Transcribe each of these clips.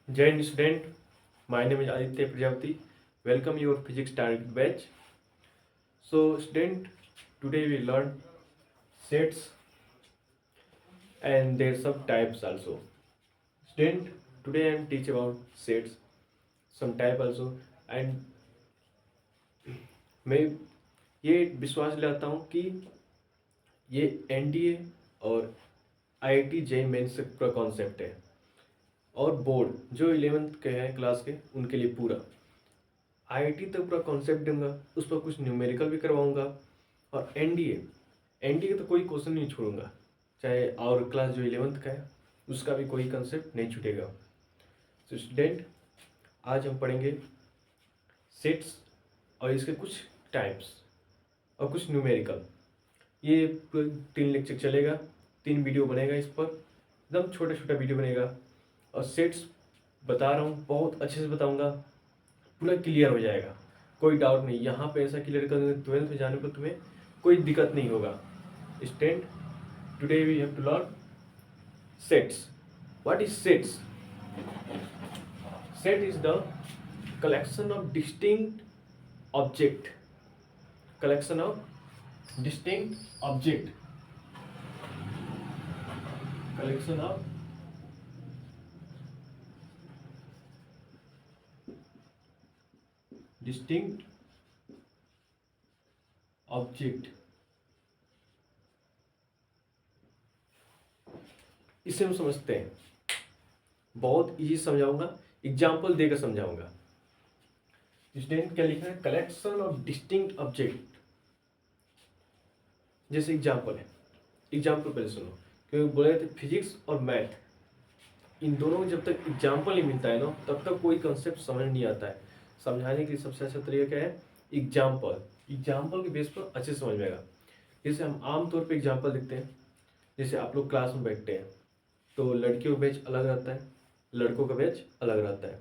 Jai Hind student, my name is Aditya Prajapati. Welcome your physics target batch. So student, today we learn sets and their subtypes also. Student, today I am teach about sets, some type also and मैं ये विश्वास दिलाता हूँ कि ये NDA और IIT JEE mains से पूरा कॉन्सेप्ट है और बोर्ड जो 11th के हैं क्लास के उनके लिए पूरा आईआईटी तक पूरा कॉन्सेप्ट दूंगा, उस पर कुछ न्यूमेरिकल भी करवाऊंगा और एनडीए तो कोई क्वेश्चन नहीं छोड़ूंगा, चाहे और क्लास जो 11th का है उसका भी कोई कंसेप्ट नहीं छूटेगा। तो स्टूडेंट, आज हम पढ़ेंगे सेट्स और इसके कुछ टाइप्स और कुछ न्यूमेरिकल। ये पूरा 3 लेक्चर चलेगा, 3 वीडियो बनेगा, इस पर एकदम छोटा छोटा वीडियो बनेगा और सेट्स बता रहा हूँ बहुत अच्छे से बताऊँगा, पूरा क्लियर हो जाएगा, कोई डाउट नहीं। यहाँ पे ऐसा क्लियर कर दूँगा 12th में जाने पर तुम्हें कोई दिक्कत नहीं होगा। Student, today we have to learn sets. What is sets? Set is the collection of distinct object, collection of distinct object, collection of distinct object। इसे हम समझते हैं, बहुत इजी समझाऊंगा, एग्जाम्पल देकर समझाऊंगा। स्टूडेंट, क्या लिखा है? Collection of distinct object. जैसे एग्जाम्पल है, एग्जाम्पल पहले सुनो, क्योंकि बोले थे फिजिक्स और मैथ, इन दोनों में जब तक एग्जाम्पल नहीं मिलता है ना तब तक कोई कंसेप्ट समझ नहीं आता है। समझाने के लिए सबसे अच्छा तरीका क्या है? एग्जाम्पल। एग्जाम्पल के बेस पर अच्छे से समझ में आएगा। जैसे हम आमतौर पे एग्जाम्पल देखते हैं, जैसे आप लोग क्लास में बैठते हैं तो लड़कियों का बैच अलग रहता है, लड़कों का बैच अलग रहता है।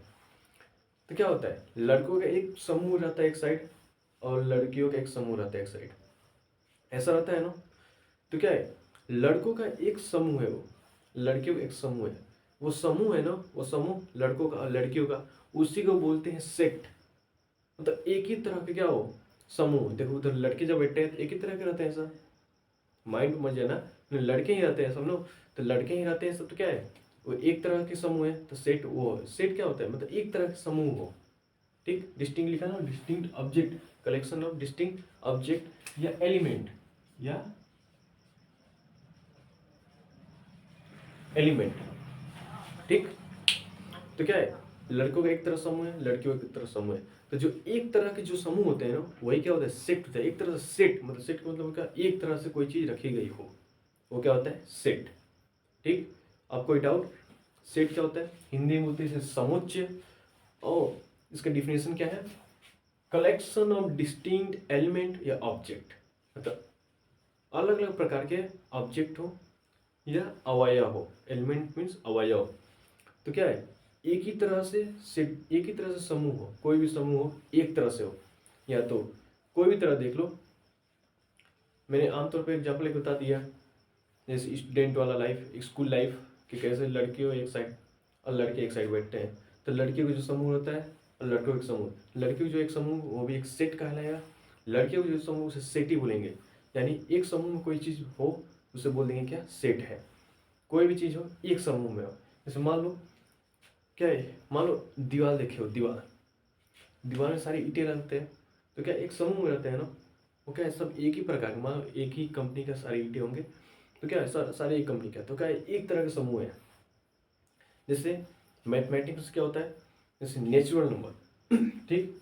तो क्या होता है, लड़कों का एक समूह रहता है एक साइड और लड़कियों का एक समूह रहता है एक साइड, ऐसा रहता है ना। तो क्या है, लड़कों का एक समूह है, वो लड़कियों का एक समूह है, वो समूह है ना, वो समूह लड़कों का लड़कियों का, उसी को बोलते हैं सेट। मतलब एक ही तरह के क्या हो, समूह। देखो उधर लड़के जब बैठे हैं तो एक ही तरह के रहते हैं, ऐसा माइंड में मत जाना, लड़के ही रहते हैं सब लोग, तो लड़के ही रहते हैं सब। तो क्या है, वो एक तरह के समूह है, तो सेट वो सेट क्या होता है, मतलब एक तरह के समूह हो। ठीक, डिस्टिंक्ट लिखा ना, distinct object, collection of distinct object या एलिमेंट, या एलिमेंट। ठीक, तो क्या है, लड़कों का एक तरह समूह है, लड़कियों का एक तरह समूह है। तो जो एक तरह के जो समूह होते हैं ना, वही क्या होता है, सेट होता है। एक तरह से सेट, मतलब सेट का मतलब क्या, एक तरह से कोई चीज रखी गई हो, वो क्या होता है, सेट। ठीक, अब कोई डाउट? सेट क्या होता है? हिंदी में बोलते हैं समुच्चय, और इसका डिफिनेशन क्या है? कलेक्शन ऑफ डिस्टिंक्ट एलिमेंट या ऑब्जेक्ट, मतलब अलग अलग प्रकार के ऑब्जेक्ट हो या अवयव हो। एलिमेंट मीन्स अवयव। तो क्या है, एक ही तरह से एक ही तरह से समूह हो, कोई भी समूह हो एक तरह से हो, या तो कोई भी तरह देख लो। मैंने आमतौर पर एग्जाम्पल एक बता दिया, जैसे स्टूडेंट वाला लाइफ, स्कूल लाइफ, कि कैसे लड़कियों एक साइड और लड़के एक साइड बैठते हैं। तो लड़कियों का जो समूह होता है और लड़कों का एक समूह, लड़कियों का जो एक समूह वो भी एक सेट कहलाएगा, लड़कियों का जो समूह उसे सेट ही बोलेंगे। यानी एक समूह में कोई चीज़ हो उसे बोल देंगे क्या, सेट है। कोई भी चीज़ हो एक समूह में हो, जैसे मान लो क्या है, मान लो दीवार देखे हो, दीवार, दीवार में सारी ईंटें रहते हैं, तो क्या एक समूह में रहते हैं ना, वो क्या है, सब एक ही प्रकार के, मान लो एक ही कंपनी का सारी ईंटें होंगे, तो क्या है सारे एक कंपनी का, तो क्या है एक तरह का समूह है। जैसे मैथमेटिक्स क्या होता है, जैसे नेचुरल नंबर, ठीक,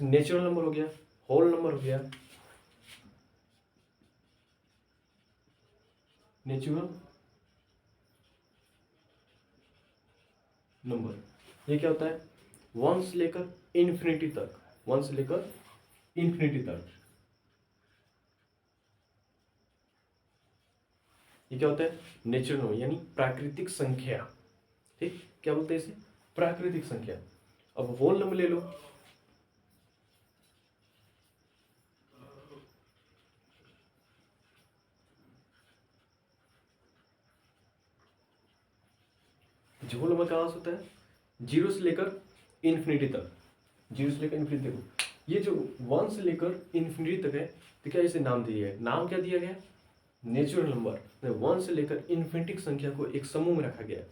नेचुरल नंबर हो गया, होल नंबर हो गया, नेचुरल नंबर, ये क्या होता है, वन से लेकर इन्फिनिटी तक, वन से लेकर इन्फिनिटी तक, ये क्या होता है, नेचुरल नंबर यानी प्राकृतिक संख्या। ठीक, क्या बोलते हैं इसे, प्राकृतिक संख्या। अब होल नंबर ले लो, जो होल नंबर कहाँ से होता है, जीरो से लेकर इन्फिनिटी तक, जीरो से लेकर इन्फिनिटी तक। ये जो 1 से लेकर इन्फिनिटी तक है, तो क्या इसे नाम दिया है, नाम क्या दिया गया है, नेचुरल नंबर। 1 से लेकर इन्फिनिटी की संख्या को एक समूह में रखा गया है।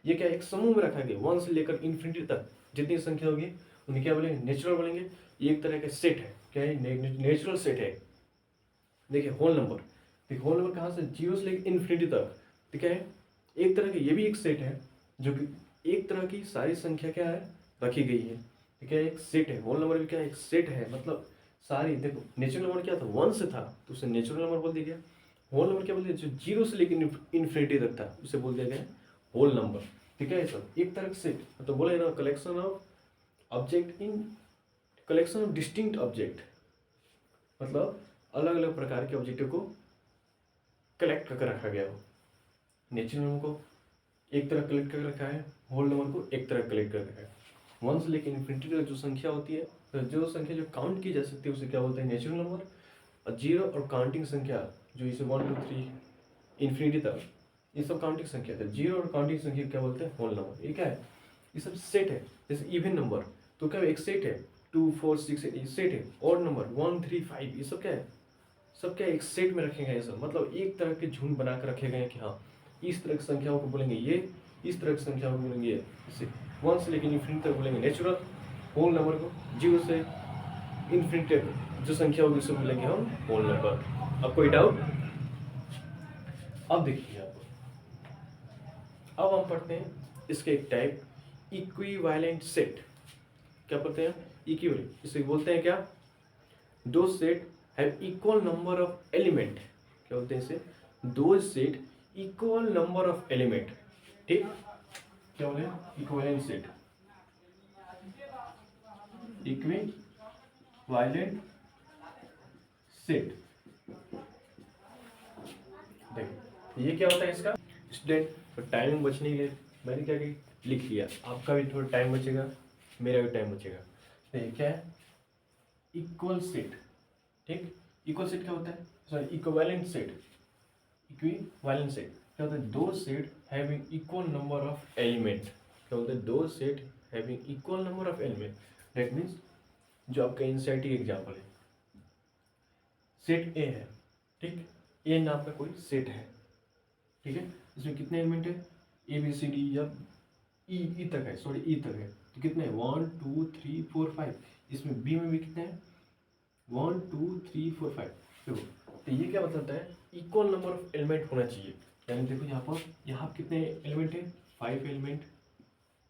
ये क्या एक समूह में रखा गया, 1 से लेकर इन्फिनिटी तक जितनी संख्या होगी उन्हें क्या बोलेंगे, नेचुरल बोलेंगे। ये एक तरह का सेट है, क्या है, नेचुरल सेट है। देखिए होल नंबर, देखिए होल नंबर कहाँ से, जीरो से लेकर इन्फिनिटी तक, तो क्या है, एक तरह का ये भी एक सेट है, जो कि एक तरह की सारी संख्या क्या है, रखी गई है। तो क्या एक सेट है, होल नंबर भी क्या एक सेट है, मतलब सारी, देखो नेचुरल नंबर क्या था, 1 से था तो उसे नेचुरल नंबर बोल दिया गया। होल नंबर क्या बोलते हैं, जो जीरो से लेकर इन्फिनिटी तक था उसे बोल दिया गया होल नंबर। ठीक है, सब एक तरह का सेट, तो बोले ना, collection of object in, collection of distinct object, मतलब अलग अलग प्रकार के ऑब्जेक्टों को कलेक्ट करके रखा गया हो। नेचुरल नंबर को एक तरह कलेक्ट करके रखा है, होल नंबर को एक तरह कलेक्ट कर रखा है। 1 से लेकर इन्फिनिटी तक जो संख्या होती है, तो जो संख्या जो काउंट की जा सकती है उसे क्या बोलते हैं, नेचुरल नंबर। और जीरो और काउंटिंग संख्या जो इसे 1 2 3 इन्फिनिटी तक, ये सब काउंटिंग संख्या था। जीरो और काउंटिंग संख्या क्या बोलते हैं, होल नंबर। ये क्या है, ये सब सेट है। जैसे इवन नंबर तो क्या एक सेट है, 2 4 6 8 ये सेट है। ऑड नंबर 1 3 5 ये सब क्या है, सब क्या एक सेट में रखे गए हैं सब, मतलब एक तरह के झुंड बना कर रखे गए हैं कि हाँ इस तरह की संख्याओं को बोलेंगे ये, इस तरह की संख्याओं को बोलेंगे ये। जैसे 1 से लेकर इन्फिनिटी तक बोलेंगे नेचुरल, होल नंबर को जीरो से इन्फिनिटी तक जो संख्या होगी उसे बोलेंगे हम होल नंबर। अब कोई डाउट? अब देखिए आप, अब हम पढ़ते हैं इसके एक टाइप, इक्विवेलेंट सेट। क्या पढ़ते हैं, इक्विवेलेंट, इसे बोलते हैं क्या, दो set have equal number of element. क्या बोलते हैं इसे, दो set equal number of element. ठीक, क्या बोले, इक्विवेलेंट सेट, इक्विवेलेंट सेट। देखिए ये क्या होता है इसका, स्टूडेंट, तो टाइम बचने के लिए मैंने क्या की लिख लिया, आपका भी थोड़ा टाइम बचेगा, मेरा भी टाइम बचेगा। तो ये क्या है, इक्वल सेट। ठीक, इक्वल सेट क्या होता है, sorry equivalent set, equivalent set क्या होता है, दो set having equal number of element. क्या होता है, दो set having equal number of element. That means जो आपका एनसीईआरटी एग्जाम्पल है, सेट ए है, ठीक, ए नाम का कोई सेट है, ठीक है, इसमें कितने एलिमेंट है, ए बी सी डी या ई तक है, सॉरी ई तक है, तो कितने 1 2 3 4 5। इसमें बी में भी कितने हैं, 1 2 3 4 5। देखो तो ये क्या बताता है, इक्वल नंबर ऑफ एलिमेंट होना चाहिए। यानी देखो यहाँ पर कितने एलिमेंट है, 5 एलिमेंट,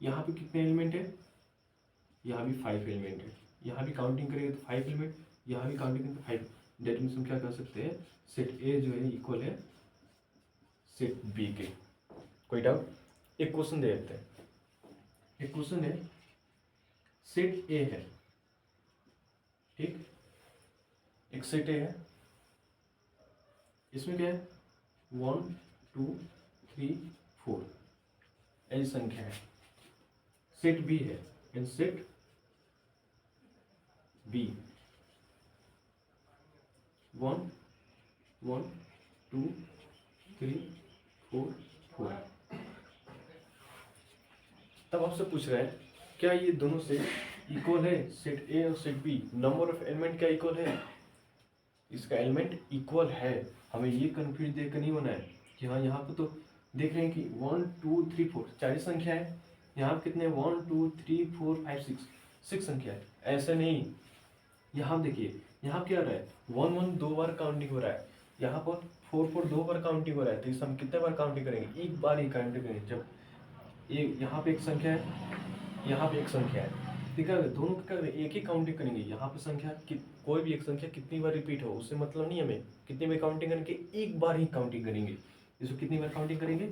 यहाँ पे कितने एलिमेंट है, यहाँ भी 5 एलिमेंट है, यहाँ भी काउंटिंग करेंगे तो 5 एलिमेंट, यहाँ भी काउंटिंग करेंगे तो 5। डेट मीन्स हम क्या कर सकते हैं, सेट ए जो है इक्वल है सेट बी के। कोई डाउट? एक क्वेश्चन दे देते हैं, एक क्वेश्चन है, सेट ए है, ठीक, एक सेट ए है, इसमें क्या है 1 2 3 4 ऐसी संख्या है। सेट बी है, एंड सेट बी 1 1 2 3 4 4। तब आपसे पूछ रहा है क्या ये दोनों सेट इक्वल है, सेट ए और set B, number of element क्या इक्वल है, इसका एलिमेंट इक्वल है। हमें ये कंफ्यूज देखकर नहीं होना है कि हाँ यहाँ पे तो देख रहे हैं कि 1 2 3 4 चार संख्या है, यहाँ पे कितने 1 2 3 4 5 6 संख्या है, ऐसा नहीं। यहाँ देखिए यहाँ क्या हो रहा है, 1 1 दो बार काउंटिंग हो रहा है, यहाँ पर 4 4 दो बार काउंटिंग हो रहा है, तो इस हम कितने बार काउंटिंग करेंगे, एक बार ही काउंटिंग करेंगे। जब एक यहाँ पे एक संख्या है, यहाँ पे एक संख्या है, ठीक है, दोनों का एक ही काउंटिंग करेंगे। यहाँ पे संख्या कोई भी एक संख्या कितनी बार रिपीट हो उससे मतलब नहीं, हमें कितनी बार काउंटिंग करेंगे, एक बार ही काउंटिंग करेंगे। इसको कितनी बार काउंटिंग करेंगे,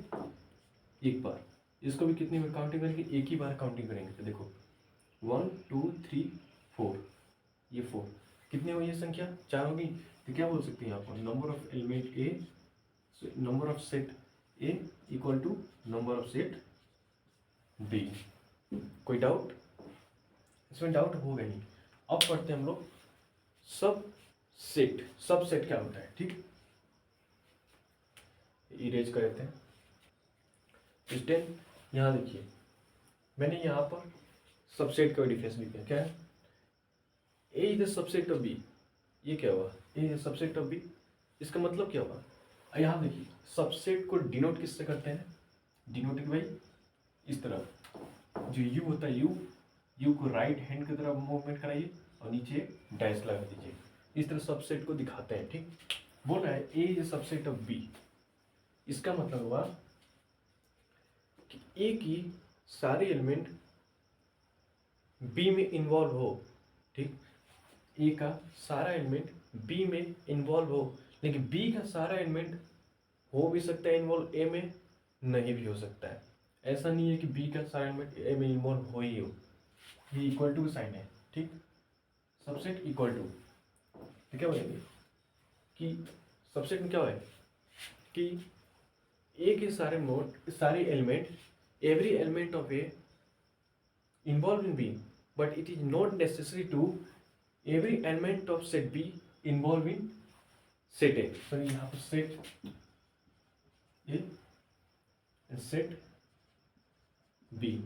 एक बार। इसको भी कितनी बार काउंटिंग करेंगे, एक ही बार काउंटिंग करेंगे। तो देखो 1 2 3 4, ये 4 कितनी हुई ये संख्या, 4 होगी। तो क्या बोल सकते हैं आपको, number of element A, number of set A equal to number of set B. कोई डाउट? इसमें डाउट होगा नहीं। अब पढ़ते हैं हम लोग सब सेट। सब सेट क्या होता है, ठीक, इरेज कर देते हैं। स्टेप यहाँ देखिए, मैंने यहाँ पर सबसेट का डिफरेंस लिखा, क्या है, A is the subset of B. ये क्या हुआ, A is the subset of B, इसका मतलब क्या हुआ, यहाँ देखिए सबसेट को डिनोट किससे करते हैं, डिनोटेड बाई इस तरह जो यू होता है, यू को राइट हैंड की तरफ मूवमेंट कराइए और नीचे डैश लगा दीजिए, इस तरह सबसेट को दिखाते हैं। ठीक, बोल रहा है A is subset of B, इसका मतलब हुआ कि ए की सारे एलिमेंट बी में इन्वॉल्व हो। ठीक, ए का सारा एलिमेंट बी में इन्वॉल्व हो, लेकिन बी का सारा एलिमेंट हो भी सकता है इन्वॉल्व ए में, नहीं भी हो सकता है। ऐसा नहीं है कि बी का सारा एलिमेंट ए में इन्वॉल्व हो ही हो, ये इक्वल टू का साइन है। ठीक, सबसेट इक्वल टू, तो क्या बोलेंगे कि सबसेट में क्या है कि ए के सारे element, every element of A involve in B, but it is not necessary to every element of set B involve in set A. Sir यहाँ पर set A and set B,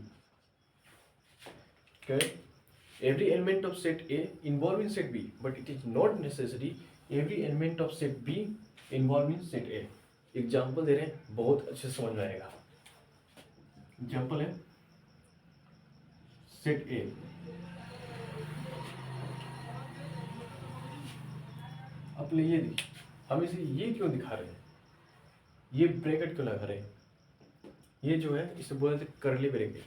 every element of set A involved in set B, but it is not necessary every element of set B involved in set A। Example दे रहे हैं, बहुत अच्छे समझ में आएगा। एग्जाम्पल है सेट A, अब ये देखिए, हम इसे ये क्यों दिखा रहे हैं, ये ब्रैकेट क्यों लगा रहे हैं, ये जो है इसे बोलते हैं करली ब्रैकेट।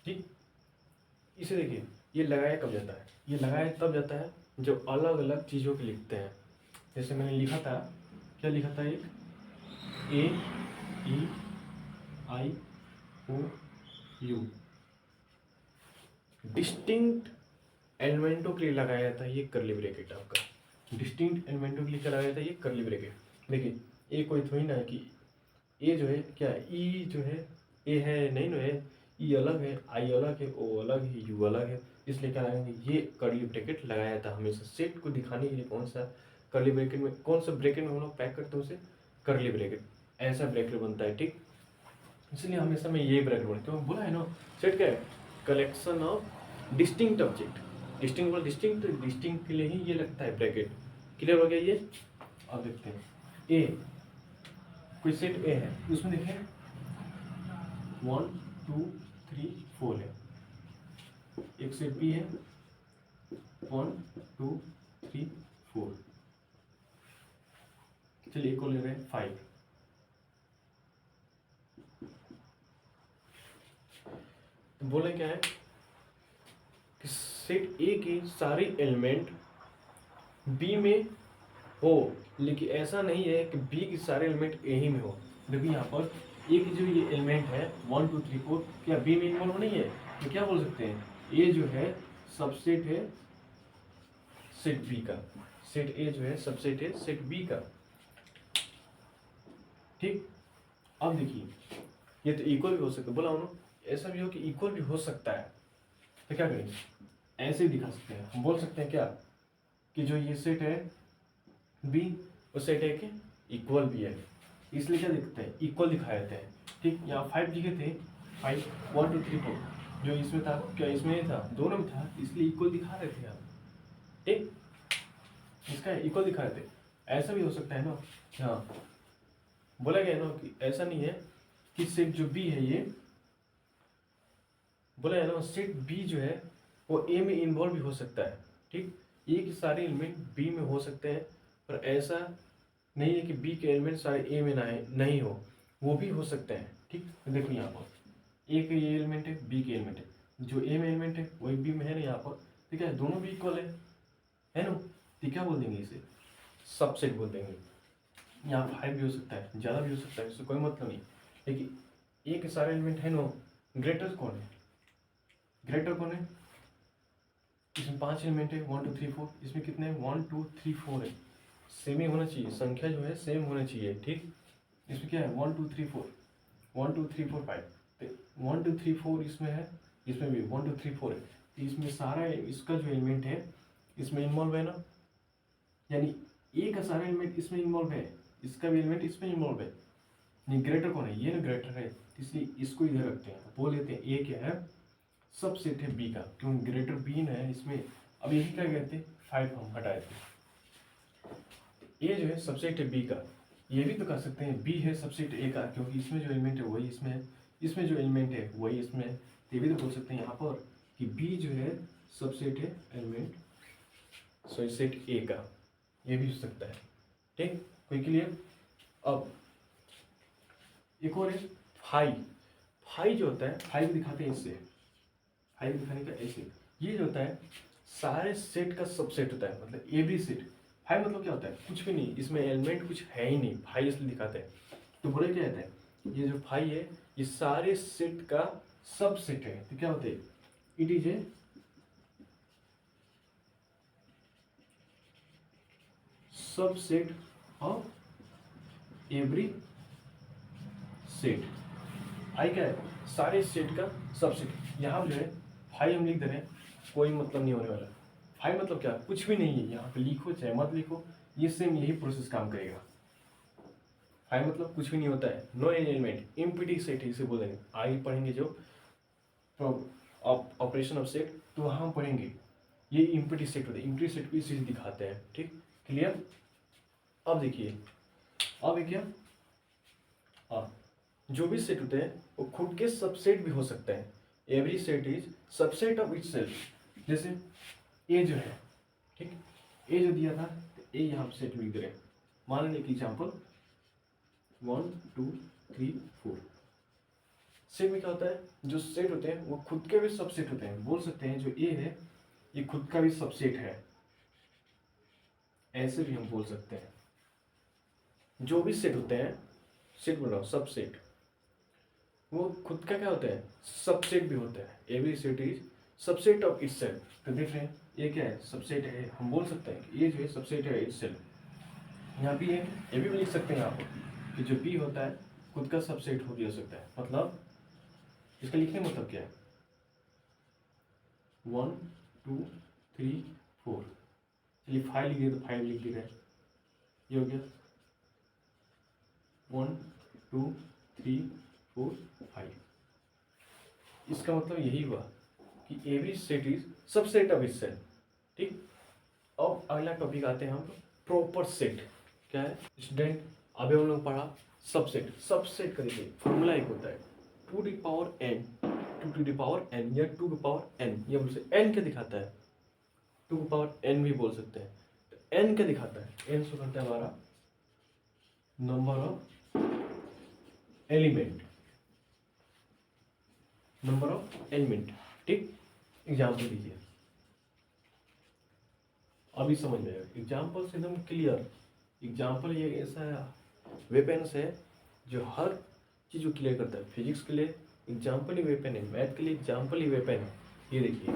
ठीक, इसे देखिए ये लगाया कब जाता है, ये लगाया तब जाता है जब अलग अलग चीज़ों के लिखते हैं। जैसे मैंने लिखा था, क्या लिखा था, एक ए ई आई ओ यू, डिस्टिंक्ट एलिमेंटों के लिए लगाया जाता है ये करली ब्रैकेट। आपका डिस्टिंक्ट एलिमेंटों के लिए क्या लगाया जाता है ये करली ब्रैकेट। देखिए ए कोई थोड़ी ना है कि ए जो है क्या है, ई जो है ए है नहीं ना है, ई अलग है, आई अलग है, ओ अलग है, यू अलग है, इसलिए क्या लगाएंगे ये करली ब्रैकेट लगाया था हमेशा सेट को दिखाने के लिए। कौन सा करली ब्रैकेट में, कौन सा ब्रैकेट में हम लोग पैक करते हैं उसे, करली ब्रैकेट, ऐसा ब्रैकेट बनता है। ठीक, इसलिए हमेशा मैं ये ब्रैकेट बनता हूँ। बोला है ना सेट क्या है, collection of distinct object, distinct के लिए ही ये लगता है ब्रैकेट। क्लियर हो गया ये। अब देखते हैं ए, कोई सेट ए है, उसमें देखें 1 2 3 4 है, एक सेट बी है 1 2 3 4, चलिए एक को ले रहे हैं 5। तो बोले क्या है कि सेट ए की सारी एलिमेंट बी में हो, लेकिन ऐसा नहीं है कि बी की सारे एलिमेंट ए ही में हो। देखिए यहाँ पर ए की जो ये एलिमेंट है 1 2 3 4 क्या बी में इन्वॉल्व नहीं है, तो क्या बोल सकते हैं ए जो है सबसेट है सेट बी का, सेट ए जो है सबसेट है सेट बी का। ठीक, अब देखिए ये तो इक्वल भी हो सकता है, बोला उन्होंने ऐसा भी हो कि इक्वल भी हो सकता है, तो क्या करेंगे ऐसे ही दिखा सकते हैं। हम बोल सकते हैं क्या कि जो ये सेट है बी वो सेट है कि इक्वल भी है, इसलिए क्या दिखते हैं इक्वल दिखाए जाते हैं। ठीक, यहाँ 5 लिखे थे, 5 1 2 3 4, जो इसमें था क्या इसमें नहीं था, दोनों में था, इसलिए इक्वल दिखा रहे थे आप। ठीक, इसका इक्वल दिखा रहे थे। ऐसा भी हो सकता है ना, हाँ बोला गया ना कि ऐसा नहीं है कि सेट जो बी है ये, बोला है ना सेट बी जो है वो ए में इन्वॉल्व भी हो सकता है। ठीक, ए के सारे एलिमेंट बी में हो सकते हैं, पर ऐसा नहीं है कि बी के एलिमेंट सारे ए में नहीं हो, वो भी हो सकते हैं। ठीक, देखो यहाँ पर ए के ये एलिमेंट है, बी के एलिमेंट है, जो ए में एलिमेंट है वही बी में है ना यहाँ पर, ठीक है, दोनों भी इक्वल है ना, तो क्या बोल देंगे इसे सबसेट बोल देंगे। यहाँ 5 भी हो सकता है, ज़्यादा भी हो सकता है, इससे कोई मतलब नहीं, लेकिन ए के सारे एलिमेंट है ना, ग्रेटर कौन है, ग्रेटर कौन है, इसमें 5 एलिमेंट है 1 2 3 4, इसमें कितने हैं 1 2 3 4 है, सेम ही होना चाहिए, संख्या जो है सेम होना चाहिए। ठीक, इसमें क्या है 1 2 3 4 1 2 3 4 5, तो 1 2 3 4 इसमें है, इसमें भी 1 2 3 4 है, तो इसमें सारा इसका जो एलिमेंट है इसमें इन्वॉल्व है ना, यानी ए का सारा एलिमेंट इसमें इन्वॉल्व है, इसका भी एलिमेंट इसमें इन्वॉल्व है। ग्रेटर कौन है, ये ना ग्रेटर है, इसलिए इसको इधर रखते हैं, बोल देते हैं ए क्या है सबसेट है बी का, क्योंकि ग्रेटर बी ना है इसमें। अब यही क्या कहते, 5 हम हटाए थे। ए जो है सबसेट है बी का, ये भी तो कह सकते हैं बी है सबसेट ए का, क्योंकि इसमें जो एलिमेंट है वही इसमें है, इसमें जो एलिमेंट है वही इसमें है। तो ये भी तो बोल सकते हैं यहाँ पर कि बी जो है सबसेट है एलिमेंट सबसेट ए का, ये भी हो सकता है। ठीक, कोई क्लियर? अब एक और है फाइव। फाइव जो होता है, फाइव दिखाते हैं इससे, फाइव दिखाने का ऐसे, ये जो होता है सारे सेट का सबसेट होता है, मतलब एवरी सेट। फाइव मतलब क्या होता है, कुछ भी नहीं, इसमें एलिमेंट कुछ है ही नहीं, फाइव इसलिए दिखाते हैं। तो बोले क्या कहते हैं, ये जो फाइव है ये सारे सेट का सबसेट है। तो क्या होते हैं, it is a subset of every set. आई क्या है, सारे सेट का सबसेट। यहाँ जो है फाइव हम लिख दे रहे हैं, कोई मतलब नहीं होने वाला। फाइव मतलब क्या, कुछ भी नहीं है, यहाँ पे लिखो चाहे मत लिखो, ये सेम यही प्रोसेस काम करेगा। फाइव मतलब कुछ भी नहीं होता है, नो एलिमेंट, इम्पीटी सेट इसे बोलेंगे। आगे पढ़ेंगे जो ऑपरेशन ऑफ सेट, तो वहाँ हम पढ़ेंगे ये इम्पीटी सेट होते हैं, इम्पीटी सेट को इस चीज दिखाते हैं। ठीक, क्लियर? अब देखिए, अब क्या, अब जो भी सेट होते हैं वो खुद के सबसेट भी हो सकते हैं। Every set is subset of itself. जैसे ए जो है, ठीक, ए जो दिया था, तो ए यहाँ सेट लिख दे रहे हैं। मान लें एक एग्जाम्पल 1 2 3 4। सेट में क्या होता है, जो सेट होते हैं वो खुद के भी सबसेट होते हैं। बोल सकते हैं जो ए है ये खुद का भी सबसेट है, ऐसे भी हम बोल सकते हैं। जो भी सेट होते हैं, सेट बोल रहा हूँ सबसेट, वो खुद का क्या होता है, सबसेट भी होता है। Every set is subset of itself. तो देख रहे हैं ये क्या है, सबसेट है। हम बोल सकते हैं कि ये जो है सबसेट है इटसेल्फ। यहाँ भी है, ये भी लिख सकते हैं आप कि जो बी होता है खुद का सबसेट हो भी हो सकता है। मतलब इसका लिखने मतलब क्या है, 1 2 3 4। चलिए 5 लिख दिए तो 5 लिख दिया, ये हो गया 1 2 3 4 5। इसका मतलब यही हुआ कि every set is subset of itself. ठीक, अब अगला टॉपिक आते हैं हम प्रॉपर सेट। क्या है स्टूडेंट, अभी हम लोग पढ़ा सबसेट। सबसेट का देखिए फॉर्मूला एक होता है 2 to the power n, 2 to the power n या 2 की पावर n। ये बोल सकते n क्या दिखाता है, 2 की पावर n भी बोल सकते हैं। तो n क्या दिखाता है, n से करता है हमारा number of element, number of element. ठीक, एग्जाम्पल दीजिए, अभी समझ में आएगा। एग्जाम्पल से एकदम क्लियर। एग्जाम्पल ये ऐसा वेपन्स है जो हर चीज को क्लियर करता है। फिजिक्स के लिए एग्जाम्पल ही वेपन है, मैथ के लिए एग्जाम्पल ही वेपन है। ये देखिए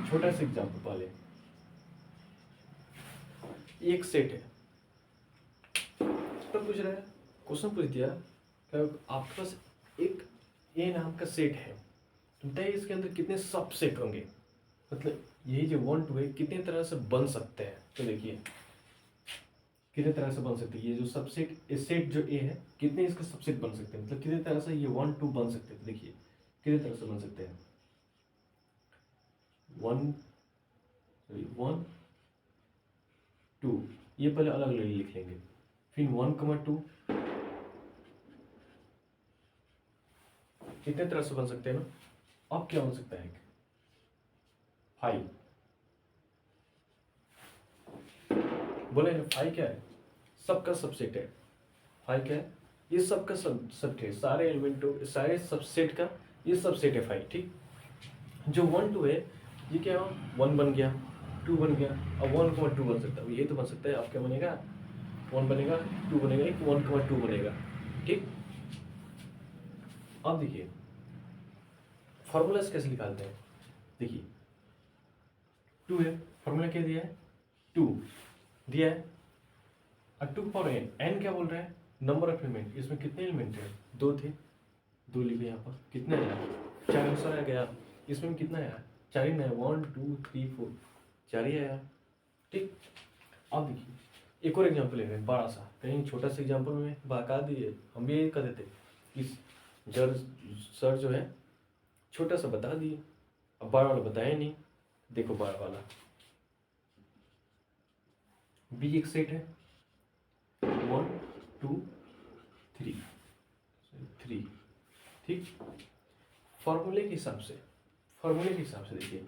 छोटा सा एग्जाम्पल पहले, एक सेट है, तो पूछ रहा है, क्वेश्चन पूछ दिया क्या आपके पास एक ए नाम का सेट है, तो बताइए इसके अंदर कितने सब सेट होंगे। मतलब यही जो 1 2 है कितने तरह से बन सकते हैं। तो देखिए कितने तरह से बन सकते हैं, ये जो सबसेट सेट जो ए है कितने इसके सबसेट बन सकते हैं, मतलब कितने तरह से ये 1 2 बन सकते हैं। देखिए कितने तरह से बन सकते हैं, 1 2, ये पहले अलग अलग लिख लेंगे, फिर 1 2 कितने तरह से बन सकते हैं ना। अब क्या बन सकता है, 5। बोले 5 क्या है, सबका सबसेट है। 5 क्या है, ये सबका सबसेट है, सारे एलिमेंटों सारे सबसेट का ये सबसेट है 5। ठीक, जो 1 2 है ये क्या, 1 बन गया, 2 बन गया, अब 1 2 बन सकता है। ये तो बन सकता है, अब क्या बनेगा, 1 बनेगा, 2 बनेगा, एक 1 2 बनेगा। ठीक, अब देखिए फॉर्मूला कैसे निकालते हैं। देखिए 2 है, फॉर्मूला क्या दिया है, 2 दिया है, और 2 पावर n, n क्या बोल रहा है, नंबर ऑफ एलिमेंट। इसमें कितने एलिमेंट है, 2 थे, 2 लिखे यहाँ पर, कितना आया 4 आंसर आ गया। इसमें कितना आया, 4 ही ना, 1 2 3 4, 4 ही आया। ठीक, अब देखिए एक और एग्जाम्पल ले रहे हैं बड़ा सा, कहीं छोटा सा एग्जाम्पल में बता दिए, हम भी यही कर देते कि सर जो है छोटा सा बता दिए, अब बड़ा वाला बताया नहीं। देखो बड़ा वाला बी एक सेट है, 1 2 3 3, ठीक। फॉर्मूले के हिसाब से, देखिए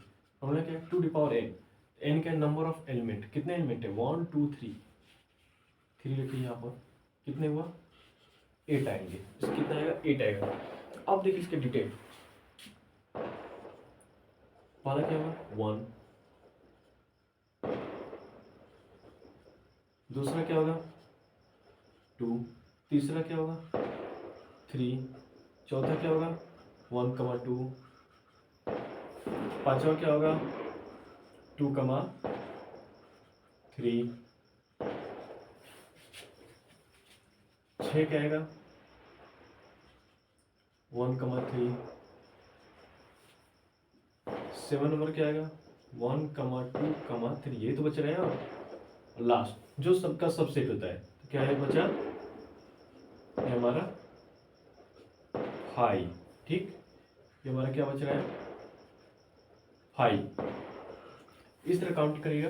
फॉर्मूला क्या है, 2 n का नंबर ऑफ एलिमेंट, कितने एलिमेंट है 1 2 3, 3 रखिए यहाँ पर, कितने हुआ 8 आएंगे, इसका कितना आएगा 8 आएगा। अब देखिए इसके डिटेल, पहला क्या होगा 1, दूसरा क्या होगा 2, तीसरा क्या होगा 3, चौथा क्या होगा 1 2, पांचवा क्या होगा 2 3, 6 क्या आएगा 1 3, 7 नंबर क्या आएगा 1 2 3, ये तो बच रहे हैं। लास्ट जो सबका सबसेट होता है, तो क्या है बचा, ये हमारा 5, ठीक। ये हमारा क्या बच रहा है 5। इस तरह काउंट करिएगा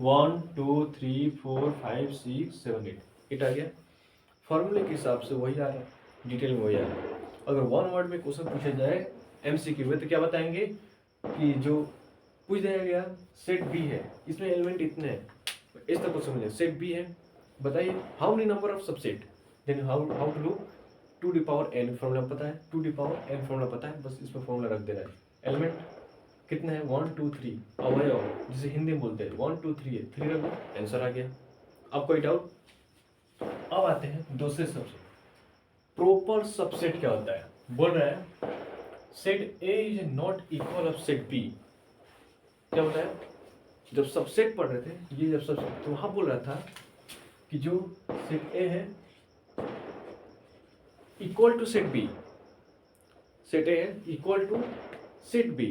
1 2 3 4 5 6 7 8 आ गया। फॉर्मूले के हिसाब से वही आ रहा है, डिटेल में वही आ रहा है। अगर 1 वर्ड में क्वेश्चन पूछा जाए एमसीक्यू में, तो क्या बताएंगे कि जो पूछ दिया गया सेट बी है, इसमें एलिमेंट इतने हैं, इस तरह क्वेश्चन मिले, सेट बी है, बताइए how many number of subset, then how to do 2n formula पता है, 2n फॉर्मूला पता है, बस इसमें फॉर्मूला रख देना है। एलिमेंट कितने हैं 1 2 3, अवयव जिसे हिंदी में बोलते हैं 1 2 3 है, 3 रख दो, आंसर आ गया। अब कोई डाउट? अब आते हैं दूसरे सबसेट। प्रॉपर सबसेट क्या होता है, बोल रहा है set A is not equal of set B. क्या होता है, जब सबसेट पढ़ रहे थे, ये जब सबसेट, तो वहां बोल रहा था कि जो सेट ए है equal to set B, set A है इक्वल टू सेट बी,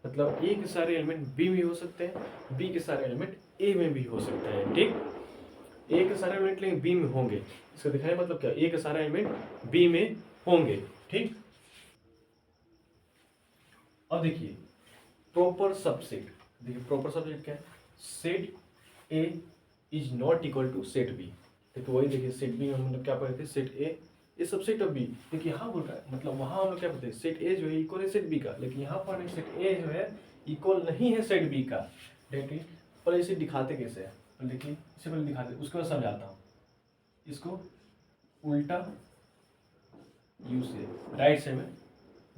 मतलब ए के सारे एलिमेंट बी में हो सकते हैं, बी के सारे एलिमेंट ए में भी हो सकते हैं, ठीक। ए के सारे एलिमेंट लेकिन बी में होंगे, इसका दिखाने मतलब क्या, ए के सारे एलिमेंट बी में होंगे, ठीक। अब देखिए प्रॉपर सबसेट, देखिए प्रॉपर सबसेट क्या है, set A is not equal to set B. देखिए वही देखिए सेट बी में हम लोग क्या पढ़े थे, set A is subset of B. देखिए यहाँ बोल रहा है, मतलब वहां हम लोग क्या पढ़ते हैं, सेट ए जो है इक्वल है सेट बी का, लेकिन यहाँ पर सेट ए जो है इक्वल नहीं है सेट बी का। देखिए पहले इसे दिखाते कैसे है, देखिए इसे पहले दिखाते, उसके बाद समझाता हूँ। इसको उल्टा यू से राइट से में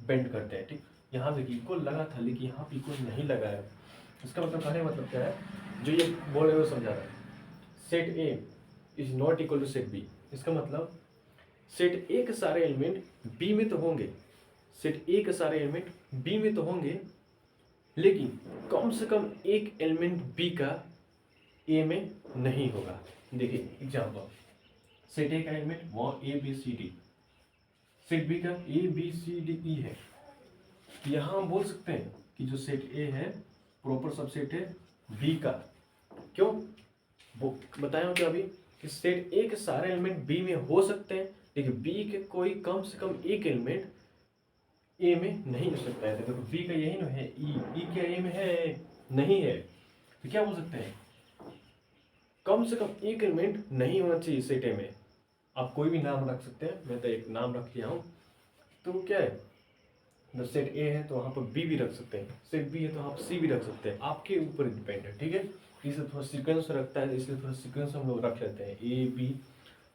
बेंड करते हैं, ठीक। यहाँ देखिए इक्वल लगा था, लेकिन यहाँ पे इक्वल नहीं लगा है। इसका मतलब कहने मतलब क्या है, जो ये बोल रहे हो समझा रहा है, set A is not equal to set B. इसका मतलब सेट ए के सारे एलिमेंट बी में तो होंगे, सेट ए के सारे एलिमेंट बी में तो होंगे, लेकिन कम से कम एक एलिमेंट बी का ए में नहीं होगा। देखिए एग्जाम्पल, सेट ए का एलिमेंट वो A B C D, set B का A B C D E है। यहाँ हम बोल सकते हैं कि जो सेट ए है प्रॉपर सबसेट है बी का। क्यों वो बताया हूँ क्या अभी, कि सेट ए के सारे एलिमेंट बी में हो सकते हैं, लेकिन बी के कोई कम से कम एक एलिमेंट ए में नहीं हो सकता है। देखो बी का यही ना है ई क्या ए में है, नहीं है, तो क्या बोल सकते हैं, कम से कम एक एलिमेंट नहीं होना चाहिए सेट ए में। आप कोई भी नाम रख सकते हैं, मैं तो एक नाम रख लिया हूँ। तो क्या है, जब सेट ए है तो वहाँ पर बी भी रख सकते हैं, सेट बी है तो आप सी भी रख सकते हैं, आपके ऊपर डिपेंड है, ठीक है। इसलिए थोड़ा सीक्वेंस रखता है, इसलिए थोड़ा सीक्वेंस हम लोग रख लेते हैं, ए बी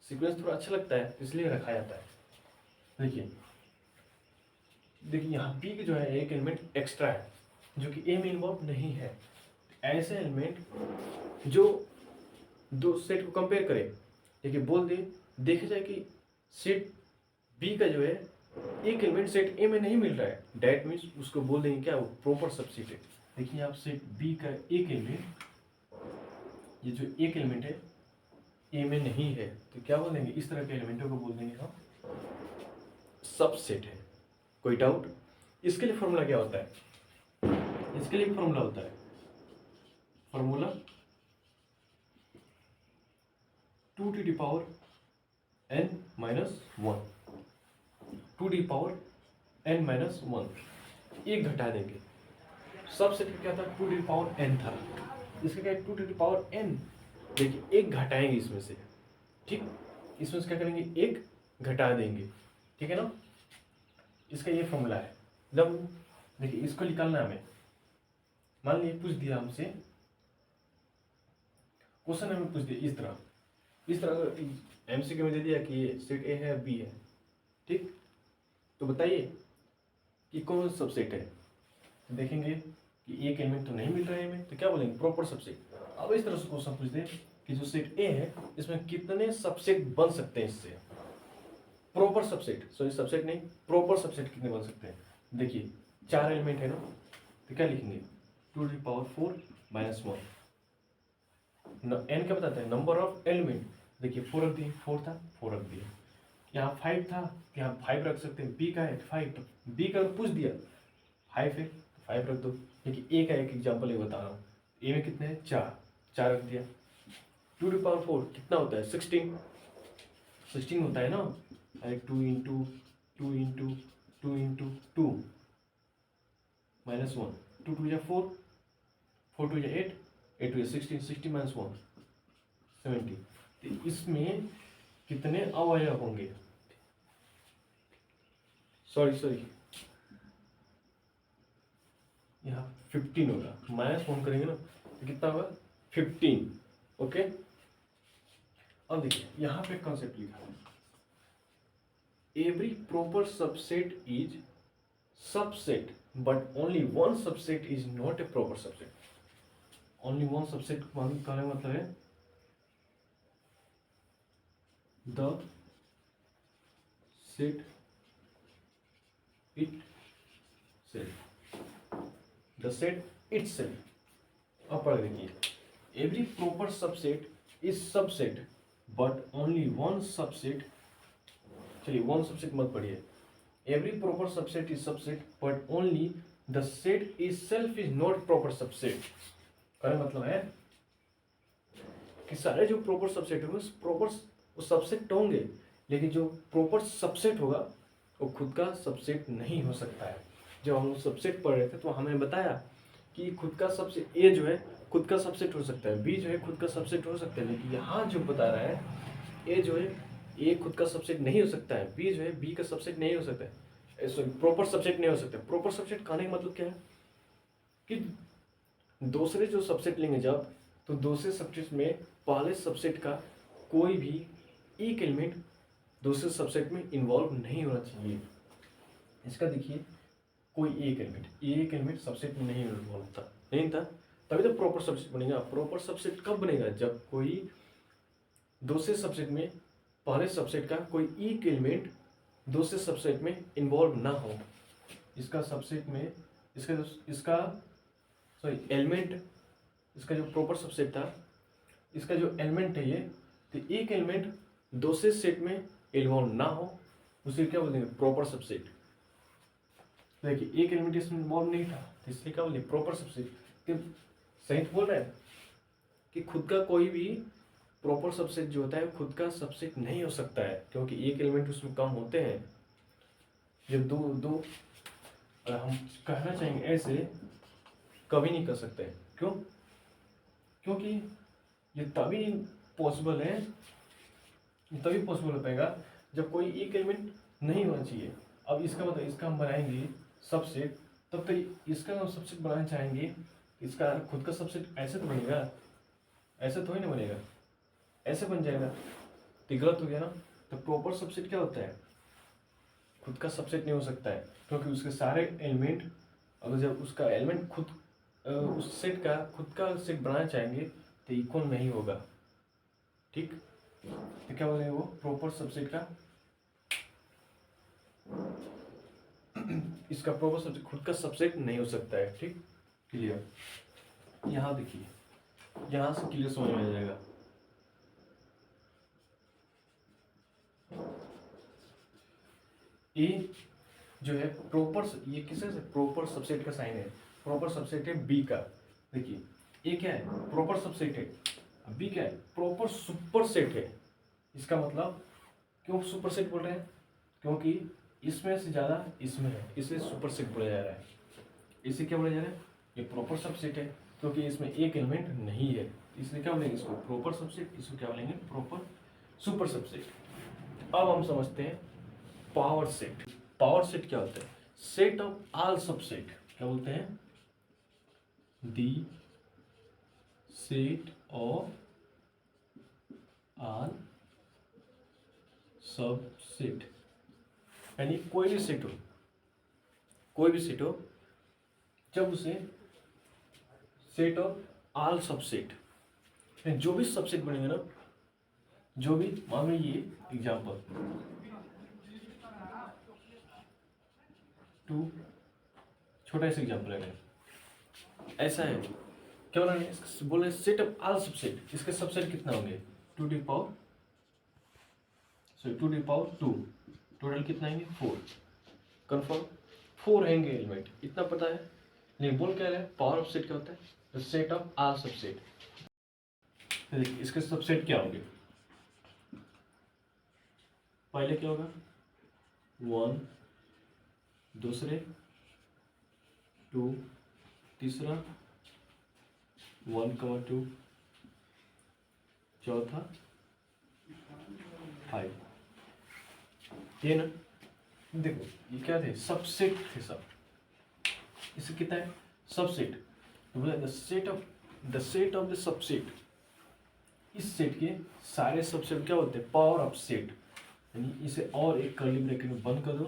सीक्वेंस थोड़ा अच्छा लगता है इसलिए रखा जाता है। देखिए देखिए यहाँ बी जो है एक एलिमेंट एक्स्ट्रा है जो कि ए में इन्वॉल्व नहीं है। ऐसे एलिमेंट जो दो सेट को कंपेयर करें, देखिए बोल दे देखा जाए कि सेट बी का जो है एक एलिमेंट सेट ए में नहीं मिल रहा है, डेट मीन्स उसको बोल देंगे क्या, वो प्रॉपर सबसेट है। देखिए आप सेट बी का एक एलिमेंट, ये जो एक एलिमेंट है ए में नहीं है, तो क्या बोल देंगे, इस तरह के एलिमेंटों को बोल देंगे हम सबसेट है। कोई डाउट? इसके लिए फॉर्मूला क्या होता है, इसके लिए फॉर्मूला होता है, formula 2 to the power n minus 1, 2 to the power n minus one, एक घटा देंगे। सब सेट क्या था, 2 टू द पावर n था, इसका क्या है 2 टू द पावर n। देखिए एक घटाएंगे इसमें से, ठीक, इसमें से क्या करेंगे, एक घटा देंगे, ठीक है ना। इसका ये फॉर्मूला है। जब देखिए इसको निकालना है हमें, मान लीजिए पूछ दिया हमसे क्वेश्चन, हमें पूछ दिया इस तरह एमसीक्यू में दे दिया कि ये सेट ए है बी है, ठीक, तो बताइए कि कौन सा सबसेट है। तो देखेंगे कि एक एलिमेंट तो नहीं मिल रहा है हमें, तो क्या बोलेंगे, प्रॉपर सबसेट। अब इस तरह से क्वेश्चन पूछ दे कि जो सेट ए है इसमें कितने सबसेट बन सकते हैं इससे, प्रॉपर सबसेट, सॉरी सबसेट नहीं, प्रॉपर सबसेट कितने बन सकते हैं। देखिए 4 एलिमेंट है ना, तो क्या लिखेंगे 2 to the power 4 minus 1, n क्या बताता है, नंबर ऑफ एलिमेंट। देखिए 4 रख दिए, 4 था 4 रख दिया, यहाँ 5 था, यहाँ 5 रख सकते हैं, बी का है 5, तो बी का पूछ दिया 5 है तो 5 रख दो। देखिए ए का एक एग्जाम्पल ये बता रहा हूँ, ए में कितने हैं 4 रख दिया। 2 टू पावर 4 कितना होता है 16 होता है ना, अरे 2 into 2 into 2 into 2 minus 1, 2 two या 4, 4 टू या 8, 8 टू या 16, 60 माइनस 1 70। तो इसमें कितने अवयव होंगे, सॉरी यहाँ 15 होगा, माइनस 1 करेंगे ना तो कितना होगा 15, ओके। अब देखिए यहाँ पे कॉन्सेप्ट लिखा है, every proper subset is subset but only one subset is not a proper subset. Only one subset कहने का मतलब है the set it self, the set it self. अब पढ़ देखिए, every proper subset is subset but only one subset, चलिए one subset मत पढ़िए, every proper subset is subset but only the set is self is not proper subset. कहने मतलब है कि सारे जो प्रॉपर सबसेट होंगे प्रॉपर वो सबसेट होंगे, लेकिन जो प्रॉपर सबसेट होगा वो खुद का सबसेट नहीं हो सकता है। जब हम सबसेट पढ़ रहे थे तो हमें बताया कि खुद का सबसेट ए जो है खुद का सबसेट हो सकता है, बी जो है खुद का सबसेट हो सकता है, लेकिन यहाँ जो बता रहा है ए जो है ए खुद का सबसेट नहीं हो सकता है, बी जो है बी का सबसेट नहीं हो सकता है, सॉरी प्रॉपर सबसेट नहीं हो सकता। प्रॉपर सबसेट कहने का मतलब क्या है कि दूसरे जो सबसेट लेंगे जब, तो दूसरे सबसेट में पहले सबसेट का कोई भी एक एलिमेंट दूसरे सबसेट में इन्वॉल्व नहीं होना चाहिए। इसका देखिए कोई एक एलिमेंट सबसेट में नहीं इन्वॉल्व था, नहीं था, तभी तो प्रॉपर सबसेट बनेगा। प्रॉपर सबसेट कब बनेगा, जब कोई दूसरे सबसेट में पहले सबसेट का कोई एक एलिमेंट दूसरे सबसेट में इन्वॉल्व ना हो। इसका सबसेट में इसका सॉरी एलिमेंट, इसका जो प्रॉपर सबसेट था, इसका जो एलिमेंट है ये, तो एक एलिमेंट दूसरे सेट में इन्वॉल्व ना हो उसे क्या बोलेंगे, प्रॉपर सबसेट। देखिए एक एलिमेंट इसमें इन्वॉल्व नहीं था तो इसलिए क्या बोलेंगे, प्रॉपर सबसेट। तो सही तो बोल रहा है कि खुद का कोई भी प्रॉपर सबसेट जो होता है खुद का सबसेट नहीं हो सकता है, क्योंकि एक एलिमेंट उसमें कम होते हैं। जब दो हम कहना चाहेंगे ऐसे कभी नहीं कर सकते, क्यों, क्योंकि ये तभी पॉसिबल है, तभी पॉसिबल हो पाएगा जब कोई एक एलिमेंट नहीं होना चाहिए। अब इसका मतलब इसका हम बनाएंगे सबसेट, तब तो इसका हम सबसेट बनाना चाहेंगे, इसका खुद का सबसेट ऐसे तो बनेगा, ऐसे तो ही नहीं बनेगा, ऐसे बन जाएगा तो गलत हो गया ना। तो प्रॉपर सबसेट क्या होता है, खुद का सबसेट नहीं हो सकता है, क्योंकि उसके सारे एलिमेंट, अगर जब उसका एलिमेंट खुद उस सेट का खुद का सेट बनाना चाहेंगे तो इक्वल नहीं होगा, ठीक। तो क्या बोलेंगे वो प्रॉपर सबसेट का, इसका प्रॉपर सबसेट खुद का सबसेट नहीं हो सकता है, ठीक, क्लियर। यहाँ देखिए, यहाँ से क्लियर समझ में आ जाएगा। ए जो है प्रॉपर, ये किससे प्रॉपर सबसेट का साइन है, प्रॉपर सबसेट है बी का। देखिए ए क्या है, प्रॉपर सबसेट है, बी क्या है, प्रॉपर सुपर सेट है। इसका मतलब क्यों सुपर सेट बोल रहे हैं, क्योंकि इसमें से ज़्यादा इसमें है, इसे सुपर सेट बोला जा रहा है। इसे क्या बोला जा रहा है? ये प्रॉपर सबसेट है, क्योंकि इसमें एक एलिमेंट नहीं है, इसलिए क्या बोलेंगे इसको? Proper subset. इसको क्या बोलेंगे? Proper super subset. अब हम समझते हैं पावर सेट। पावर सेट क्या होता है? Set of all subset. क्या बोलते हैं? दी सेट ऑफ ऑल सबसेट, यानी कोई भी सेट हो, कोई भी सेट हो, जब उसे सेट ऑफ ऑल सबसेट, जो भी सबसेट बनेंगे ना, जो भी, मान लो ये एग्जाम्पल 2, छोटा सा एग्जाम्पल है, ऐसा है, क्या बोला? बोले सेट ऑफ ऑल सबसेट, इसके सबसेट कितना होंगे? 2 टू पावर 2, टोटल कितना आएंगे? 4। कंफर्म? 4 रहेंगे एलिमेंट, इतना पता है। लेकिन बोल क्या रहे हैं? पावर ऑफ सेट क्या होता है? The set of all subset. देखिए इसके सबसेट क्या होंगे? पहले क्या होगा? 1, दूसरे 2, तीसरा 1, 2, चौथा 5। ये ना, देखो ये क्या थे? सबसेट थे सब। इससे कितना है? Subset. The set of the subset. इस सेट के सारे सबसेट क्या होते हैं? Power of set. यानी इसे और एक कर्ली ब्रैकेट में बंद कर दो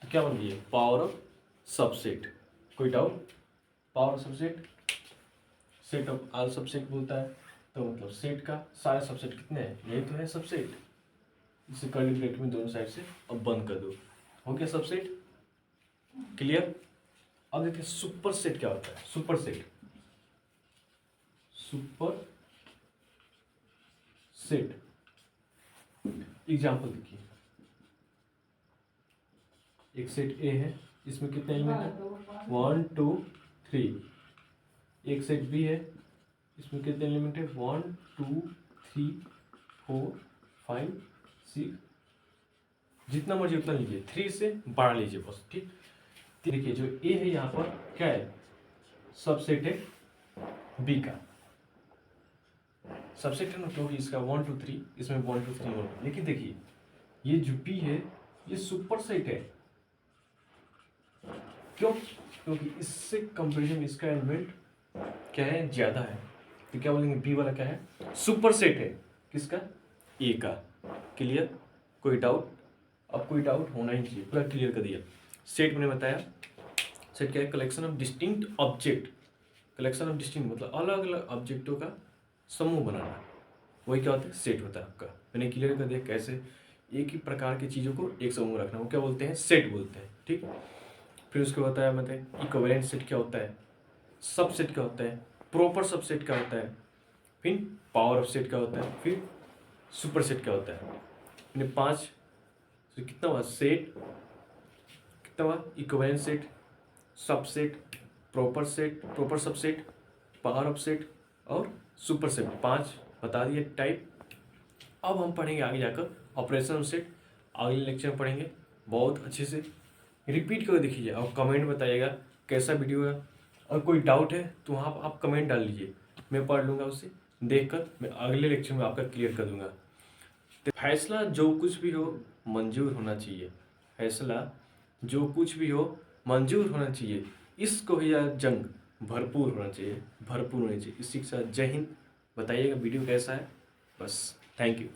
तो क्या बन गई है? Power of subset. कोई doubt? Power of subset set of all subset बोलता है, तो मतलब सेट का सारे सबसेट कितने हैं? यही तो है सबसेट। इसे कर्ली ब्रैकेट में दोनों साइड से अब बंद कर दो, हो गया सबसेट। क्लियर? अब देखिए सुपर सेट क्या होता है? Super set, super set example देखिए, एक सेट ए है, इसमें कितने एलिमेंट है? 1, 2, 3। एक सेट बी है, इसमें कितने एलिमेंट है? 1, 2, 3, 4, 5, 6, जितना मर्जी उतना लीजिए, 3 से बढ़ा लीजिए बस, ठीक। देखिए जो ए है यहाँ पर क्या है? सबसेट है बी का, सबसेट है ना, क्योंकि इसका 1, 2, 3, इसमें 1, 2, 3, 1। लेकिन देखिए ये जो बी है ये सुपर सेट है। क्यों? क्योंकि इससे कंपेरिजन में इसका एलिमेंट क्या है? ज्यादा है, तो क्या बोलेंगे? बी वाला क्या है? सुपर सेट है। किसका? ए का। क्लियर? कोई डाउट? अब कोई डाउट होना ही चाहिए, पूरा क्लियर कर दिया। सेट मैंने बताया, सेट क्या है? Collection of distinct object. Collection of distinct मतलब अलग अलग ऑब्जेक्टों का समूह बनाना, वही क्या होता है? सेट होता है आपका। मैंने क्लियर कर दिया कैसे एक ही प्रकार की चीज़ों को एक समूह रखना, वो क्या बोलते हैं? सेट बोलते हैं, ठीक। फिर उसके बताया मतलब इक्विवेलेंट सेट क्या होता है, सबसेट क्या होता है, प्रॉपर सबसेट क्या होता है, फिर पावर ऑफ सेट क्या होता है, फिर सुपर सेट क्या होता है। मैंने 5, तो कितना हुआ? सेट कितना हुआ? Equivalent set, subset, proper subset, power of set और सुपर सेट, 5 बता दिए टाइप। अब हम पढ़ेंगे आगे जाकर ऑपरेशन सेट, अगले लेक्चर में पढ़ेंगे। बहुत अच्छे से रिपीट करके देखिए और कमेंट बताइएगा कैसा वीडियो है, और कोई डाउट है तो वहाँ आप कमेंट डाल लीजिए, मैं पढ़ लूँगा उसे, देखकर मैं अगले लेक्चर में आपका क्लियर कर दूँगा। तो फैसला जो कुछ भी हो मंजूर होना चाहिए, फैसला जो कुछ भी हो मंजूर होना चाहिए, इसको या जंग भरपूर होना चाहिए, भरपूर होनी चाहिए। इसी के साथ जय हिंद। बताइएगा वीडियो कैसा है, बस थैंक यू।